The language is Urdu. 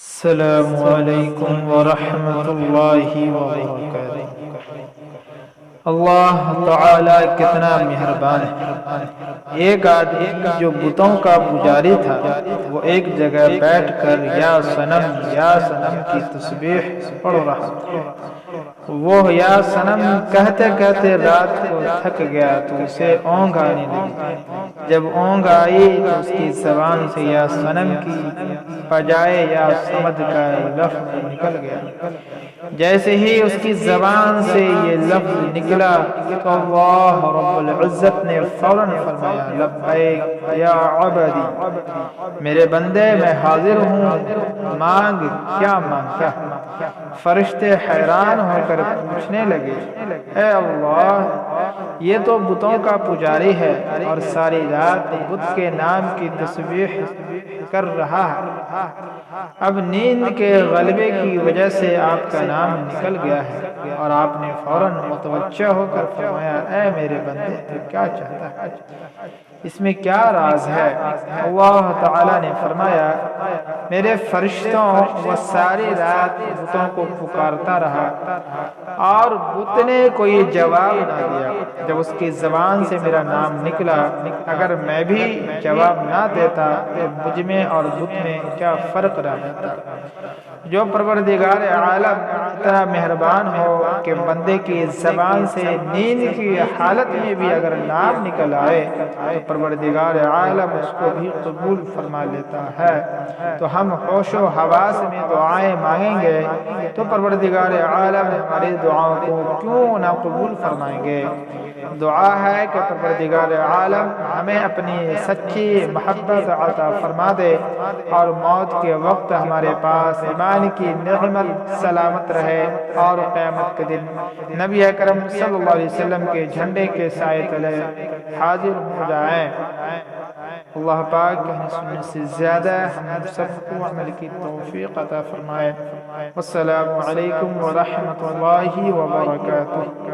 السلام علیکم ورحمۃ اللہ وبرکاتہ۔ اللہ تعالی کتنا مہربان ہے۔ ایک آدمی جو بتوں کا پجاری تھا، وہ ایک جگہ بیٹھ کر یا سنم کی تسبیح پڑھ رہا تھا۔ وہ یا سنم کہتے کہتے رات کو تھک گیا تو اسے اونگ آنے لگی۔ جب اونگ آئی تو اس کی زبان سے یا سنم کی بجائے یا صمد کا لفظ نکل گیا۔ جیسے ہی اس کی زبان سے یہ لفظ نکلا تو اللہ رب العزت نے فوراً فرمایا، لبیک یا عبدی، میرے بندے میں حاضر ہوں، مانگ کیا مانگتا۔ فرشتے حیران ہو کر پوچھنے لگے، اے اللہ، یہ تو بتوں کا پجاری ہے اور ساری رات بت کے نام کی تسبیح کر رہا ہے، اب نیند کے غلبے کی وجہ سے آپ کا نام نکل گیا ہے اور آپ نے فوراً متوجہ ہو کر فرمایا، اے میرے بندے، تو کیا چاہتا ہے، اس میں کیا راز ہے؟ اللہ تعالی نے فرمایا، میرے فرشتوں وہ ساری رات بتوں کو پکارتا رہا اور بت نے کوئی جواب نہ دیا۔ جب اس کی زبان سے میرا نام نکلا، اگر میں بھی جواب نہ دیتا تو مجھ میں اور بت میں کیا فرق رہ جاتا۔ جو پروردگار عالم اتنا مہربان ہو کہ بندے کی زبان سے نیند کی حالت میں بھی اگر نام نکل آئے تو پروردگار عالم اس کو بھی قبول فرما لیتا ہے، تو ہم ہوش و حواس میں دعائیں مانگیں گے تو پروردگار عالم ہماری دعاؤں کو کیوں نہ قبول فرمائیں گے۔ دعا ہے کہ پروردگار عالم ہمیں اپنی سچی محبت عطا فرما دے اور موت کے وقت ہمارے پاس ایمان کی نعمت سلامت رہے اور قیامت کے دن نبی اکرم صلی اللہ علیہ وسلم کے جھنڈے کے سائے تلے حاضر ہو جائیں۔ اللہ پاک کہنے سننے سے زیادہ ہم سب کو عمل کی توفیق عطا فرمائے۔ والسلام علیکم ورحمۃ اللہ وبرکاتہ۔